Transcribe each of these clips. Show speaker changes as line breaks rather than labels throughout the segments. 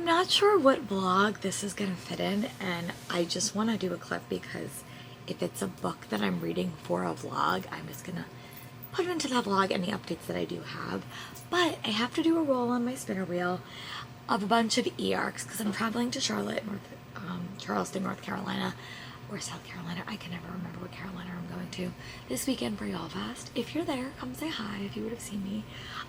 not sure what vlog this is gonna fit in, and I just want to do a clip because if it's a book that I'm reading for a vlog, I'm just gonna put it into that vlog, any updates that I do have. But I have to do a roll on my spinner wheel of a bunch of e-arcs because I'm traveling to Charleston, North Carolina, or South Carolina. I can never remember what Carolina I'm going to this weekend for Y'all Fest. If you're there, come say hi if you would have seen me.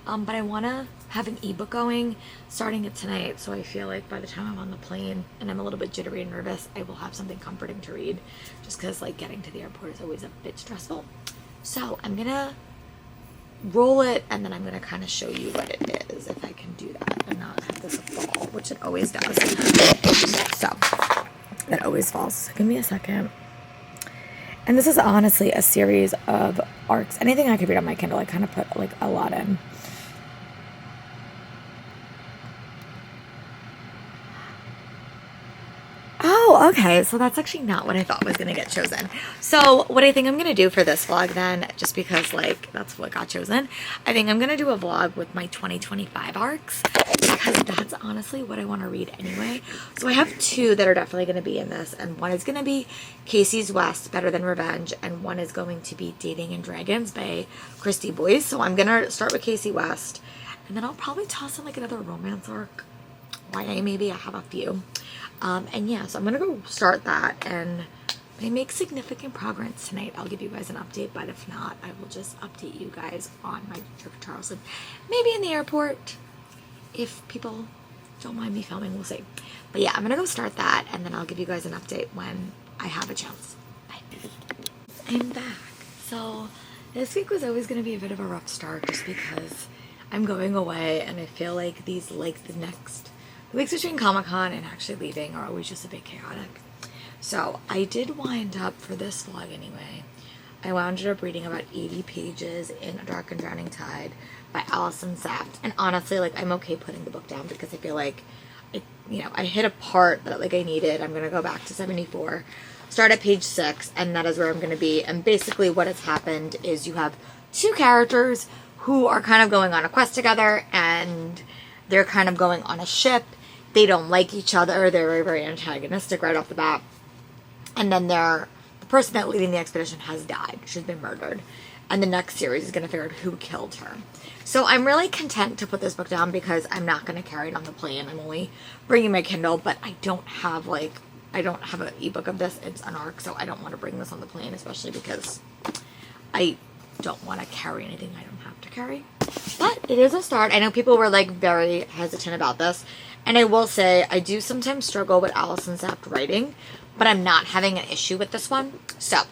But I want to have an ebook going starting it tonight, so I feel like by the time I'm on the plane and I'm a little bit jittery and nervous, I will have something comforting to read, just because like getting to the airport is always a bit stressful. So I'm gonna roll it, and then I'm gonna kind of show you what it is, if I can do that and not have this fall, which it always does. So it always falls. So give me a second. And this is honestly a series of arcs. Anything I could read on my Kindle, I kind of put like a lot in. Oh, okay, so that's actually not what I thought was going to get chosen. So what I think I'm going to do for this vlog then, just because like that's what got chosen, I think I'm going to do a vlog with my 2025 arcs, because that's honestly what I want to read anyway. So I have two that are definitely going to be in this, and one is going to be Casey's West, Better Than Revenge, and one is going to be Dating and Dragons by Christy Boyce. So I'm going to start with Casey West, and then I'll probably toss in like another romance arc. YA maybe, I have a few. And yeah, so I'm gonna go start that, and when I make significant progress tonight, I'll give you guys an update, but if not, I will just update you guys on my trip to Charleston. Maybe in the airport, if people don't mind me filming, we'll see. But yeah, I'm gonna go start that, and then I'll give you guys an update when I have a chance. Bye. I'm back. So this week was always gonna be a bit of a rough start, just because I'm going away, and I feel like the weeks between Comic-Con and actually leaving are always just a bit chaotic. So I did wind up, for this vlog anyway, I wound up reading about 80 pages in A Dark and Drowning Tide by Allison Saft. And honestly, like, I'm okay putting the book down because I feel like I hit a part that like I needed. I'm gonna go back to 74, start at page 6, and that is where I'm gonna be. And basically what has happened is you have two characters who are kind of going on a quest together, and they're kind of going on a ship. They don't like each other. They're very, very antagonistic right off the bat. And then the person that leading the expedition has died. She's been murdered. And the next series is going to figure out who killed her. So I'm really content to put this book down because I'm not going to carry it on the plane. I'm only bringing my Kindle, but I don't have an ebook of this. It's an arc, so I don't want to bring this on the plane, especially because I don't want to carry anything I don't have to carry. But it is a start. I know people were like very hesitant about this. And I will say, I do sometimes struggle with Allison Saft writing, but I'm not having an issue with this one. So,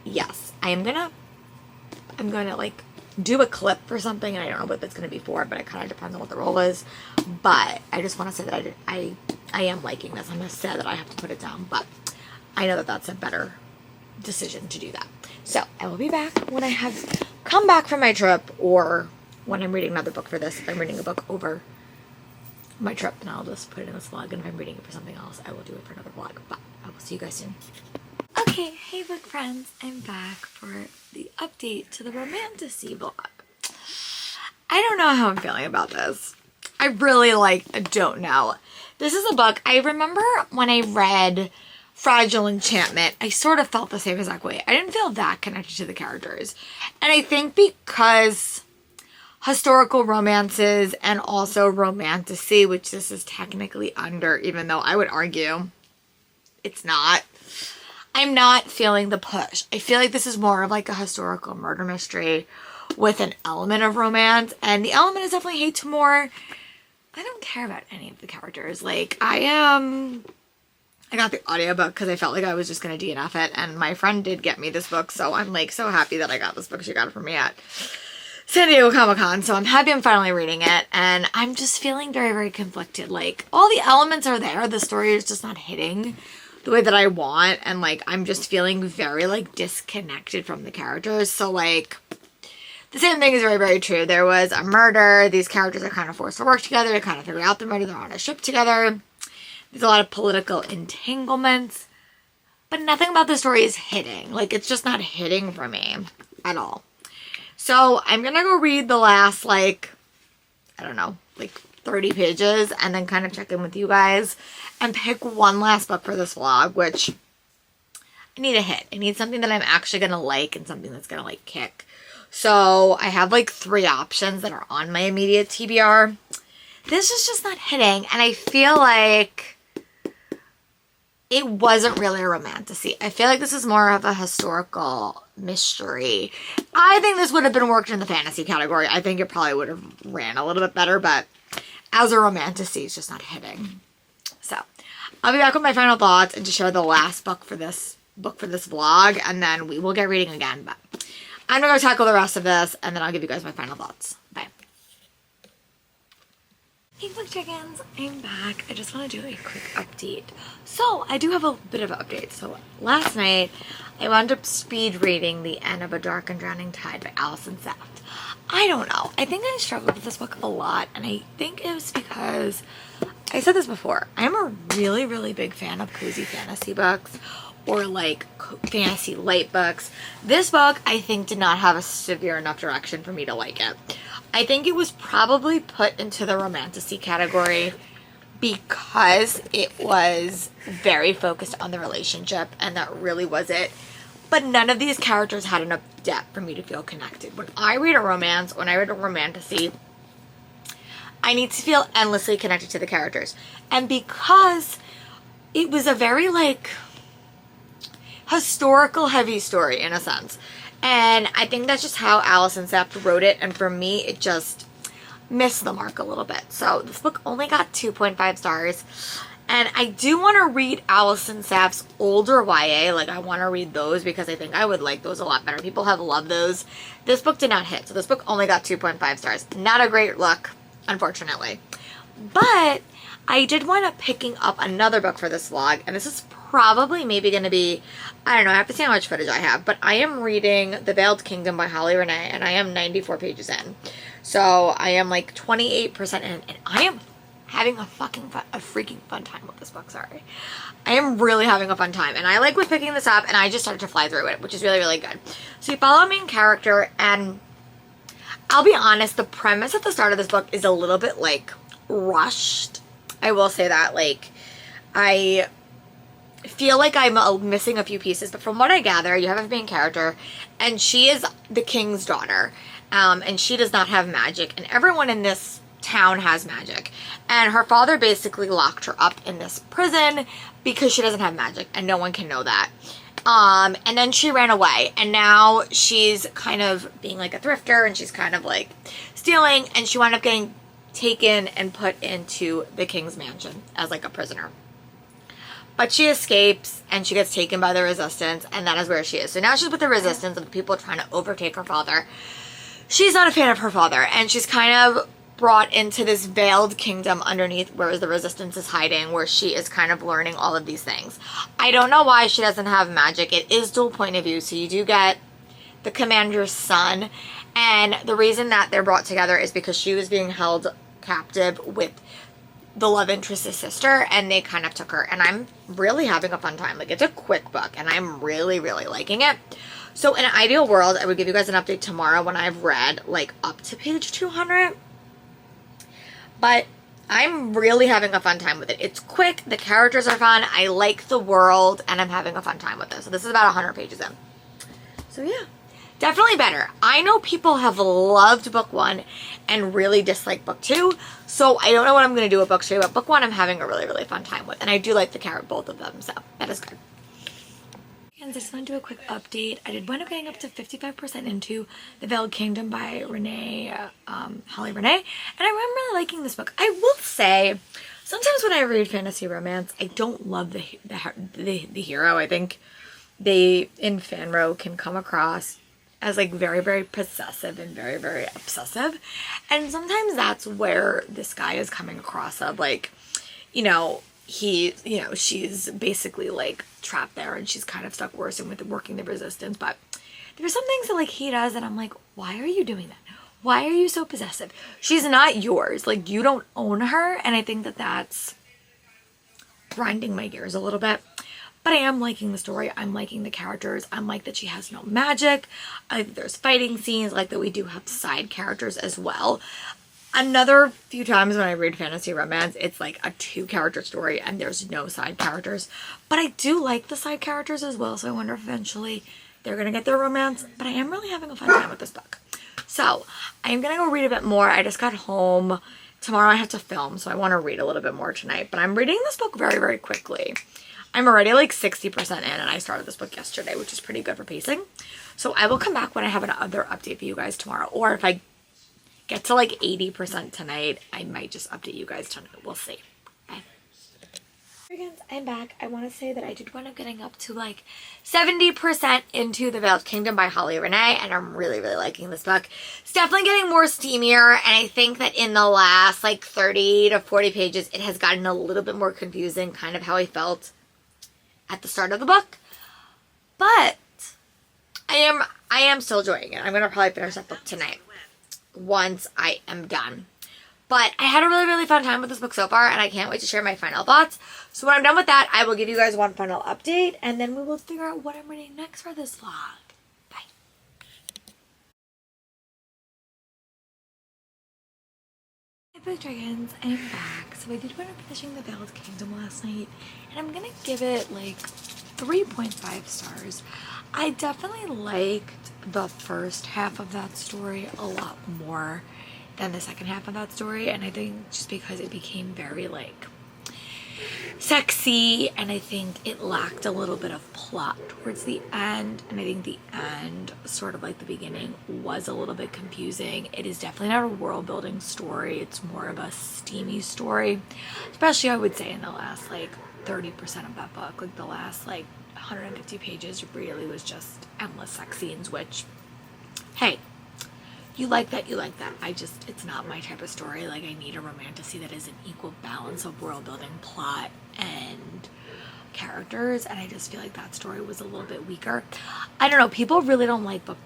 yes, I'm gonna like do a clip for something, and I don't know what that's gonna be for, but it kind of depends on what the role is. But I just want to say that I am liking this. I'm gonna say that I have to put it down, but I know that that's a better decision to do that. So I will be back when I have come back from my trip, or when I'm reading another book for this. If I'm reading a book over my trip, then I'll just put it in this vlog, and if I'm reading it for something else, I will do it for another vlog. But I will see you guys soon. Okay, hey book friends, I'm back for the update to the romantasy vlog. I don't know how I'm feeling about this. I really don't know. This is a book, I remember when I read Fragile Enchantment, I sort of felt the same exact way. I didn't feel that connected to the characters. And I think because historical romances and also romantasy, which this is technically under, even though I would argue it's not, I'm not feeling the push. I feel like this is more of like a historical murder mystery with an element of romance, and the element is definitely hate to more. I don't care about any of the characters. Like, I got the audiobook because I felt like I was just going to DNF it, and my friend did get me this book, so I'm like so happy that I got this book. She got it for me at San Diego Comic-Con, so I'm happy I'm finally reading it, and I'm just feeling very, very conflicted. Like, all the elements are there, the story is just not hitting the way that I want, and like, I'm just feeling very like disconnected from the characters. So like, the same thing is very, very true. There was a murder, these characters are kind of forced to work together to kind of figure out the murder, they're on a ship together, there's a lot of political entanglements, but nothing about the story is hitting. Like, it's just not hitting for me at all. So I'm gonna go read the last, like, I don't know, like 30 pages and then kind of check in with you guys and pick one last book for this vlog, which I need a hit. I need something that I'm actually going to like and something that's going to like kick. So I have like 3 options that are on my immediate TBR. This is just not hitting, and I feel like it wasn't really a romantasy. I feel like this is more of a historical mystery. I think this would have been worked in the fantasy category. I think it probably would have ran a little bit better, but as a romantasy, it's just not hitting. So I'll be back with my final thoughts and to share the last book for this vlog, and then we will get reading again. But I'm gonna go tackle the rest of this, and then I'll give you guys my final thoughts. Bye. Hey book chickens, I'm back. I just want to do a quick update. So I do have a bit of an update. So last night I wound up speed reading The End of a Dark and Drowning Tide by Alison Saft. I don't know. I think I struggled with this book a lot, and I think it was because I said this before. I'm a really, really big fan of cozy fantasy books or like fantasy light books. This book I think did not have a severe enough direction for me to like it. I think it was probably put into the romantasy category because it was very focused on the relationship, and that really was it. But none of these characters had enough depth for me to feel connected. When I read a romance, when I read a romantasy, I need to feel endlessly connected to the characters. And because it was a very like historical heavy story in a sense. And I think that's just how Alison Saft wrote it, and for me it just missed the mark a little bit. So this book only got 2.5 stars, and I do want to read Alison Saft's older YA. Like I want to read those because I think I would like those a lot better. People have loved those. This book did not hit, so this book only got 2.5 stars. Not a great look, unfortunately. But I did wind up picking up another book for this vlog, and this is probably maybe going to be, I don't know, I have to see how much footage I have, but I am reading The Veiled Kingdom by Holly Renee, and I am 94 pages in. So I am like 28% in, and I am having a freaking fun time with this book, sorry. I am really having a fun time, and I like was picking this up, and I just started to fly through it, which is really, really good. So you follow a main character, and I'll be honest, the premise at the start of this book is a little bit like rushed. I will say that, like, I feel like I'm missing a few pieces, but from what I gather, you have a main character, and she is the king's daughter, and she does not have magic, and everyone in this town has magic, and her father basically locked her up in this prison because she doesn't have magic, and no one can know that. And then she ran away, and now she's kind of being like a thrifter, and she's kind of like stealing, and she wound up getting taken and put into the king's mansion as like a prisoner. But she escapes, and she gets taken by the resistance, and that is where she is. So now she's with the resistance, and the people are trying to overtake her father. She's not a fan of her father, and she's kind of brought into this veiled kingdom underneath where the resistance is hiding, where she is kind of learning all of these things. I don't know why she doesn't have magic. It is dual point of view, so you do get the commander's son, and the reason that they're brought together is because she was being held captive with the love interest's sister, and they kind of took her, and I'm really having a fun time. Like, it's a quick book, and I'm really, really liking it. So in an ideal world, I would give you guys an update tomorrow when I've read like up to page 200, but I'm really having a fun time with it. It's quick, the characters are fun, I like the world, and I'm having a fun time with this. So this is about 100 pages in. So yeah, definitely better. I know people have loved book 1 and really dislike book 2, so I don't know what I'm going to do with book 2, but book 1 I'm having a really, really fun time with, and I do like both of them, so that is good. And I just want to do a quick update. I did wind up getting up to 55% into The Veiled Kingdom by Holly Renee, and I'm really liking this book. I will say, sometimes when I read fantasy romance, I don't love the hero. I think they, in fanro, can come across as like very, very possessive and very, very obsessive, and sometimes that's where this guy is coming across of, like, you know, she's basically like trapped there, and she's kind of stuck working the resistance, but there's some things that like he does, and I'm like, why are you doing that? Why are you so possessive? She's not yours. Like, you don't own her, and I think that that's grinding my gears a little bit. But I am liking the story. I'm liking the characters. I'm like that she has no magic. I like that there's fighting scenes. I like that we do have side characters as well. Another few times when I read fantasy romance, it's like a 2-character story and there's no side characters. But I do like the side characters as well, so I wonder if eventually they're going to get their romance. But I am really having a fun time with this book. So, I'm going to go read a bit more. I just got home. Tomorrow I have to film, so I want to read a little bit more tonight. But I'm reading this book very, very quickly. I'm already like 60% in, and I started this book yesterday, which is pretty good for pacing. So I will come back when I have another update for you guys tomorrow. Or if I get to like 80% tonight, I might just update you guys tonight. We'll see. Okay. Friends, I'm back. I want to say that I did wind up getting up to like 70% into The Veiled Kingdom by Holly Renee, and I'm really, really liking this book. It's definitely getting more steamier, and I think that in the last like 30 to 40 pages, it has gotten a little bit more confusing, kind of how I felt at the start of the book. But I am still enjoying it. I'm going to probably finish that book tonight once I am done. But I had a really, really fun time with this book so far, and I can't wait to share my final thoughts. So when I'm done with that, I will give you guys one final update, and then we will figure out what I'm reading next for this vlog. Bye. Hi, Book Dragons. I'm back. So I did wind up finishing The Veiled Kingdom last night, and I'm going to give it like 3.5 stars. I definitely liked the first half of that story a lot more than the second half of that story, and I think just because it became very like sexy, and I think it lacked a little bit of plot towards the end, and I think the end, sort of like the beginning, was a little bit confusing. It is definitely not a world building story. It's more of a steamy story, especially I would say in the last like 30% of that book. Like the last like 150 pages really was just endless sex scenes, which, hey, you like that, you like that. It's not my type of story. Like, I need a romantasy that is an equal balance of world building, plot, and characters, and I just feel like that story was a little bit weaker. I don't know, people really don't like book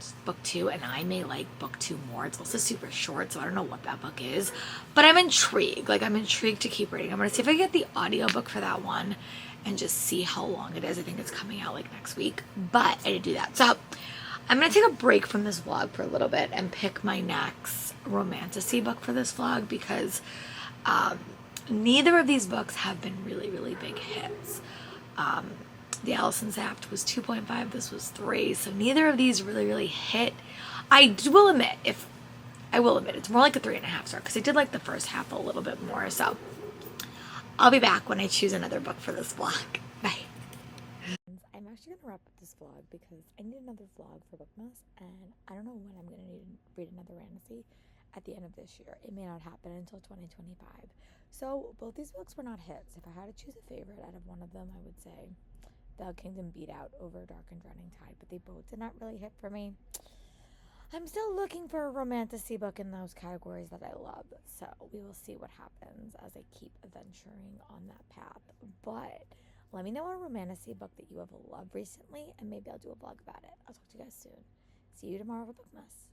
2, and I may like book 2 more. It's also super short, so I don't know what that book is, but I'm intrigued. Like, I'm intrigued to keep reading. I'm gonna see if I get the audiobook for that one and just see how long it is. I think it's coming out like next week, but I did do that. So I'm going to take a break from this vlog for a little bit and pick my next romantasy book for this vlog, because neither of these books have been really, really big hits. The Allison's Apt was 2.5, this was 3, so neither of these really, really hit. I will admit, it's more like a 3.5 star, because I did like the first half a little bit more, so I'll be back when I choose another book for this vlog. Bye. I'm actually going to wrap up this vlog because I need another vlog for Bookmas, and I don't know when I'm going to need to read another fantasy at the end of this year. It may not happen until 2025. So both these books were not hits. If I had to choose a favorite out of one of them, I would say Veiled Kingdom beat out over Dark and Drowning Tide, but they both did not really hit for me. I'm still looking for a romantasy book in those categories that I love, so we will see what happens as I keep adventuring on that path. But let me know a romantasy book that you have loved recently, and maybe I'll do a vlog about it. I'll talk to you guys soon. See you tomorrow for Bookmas.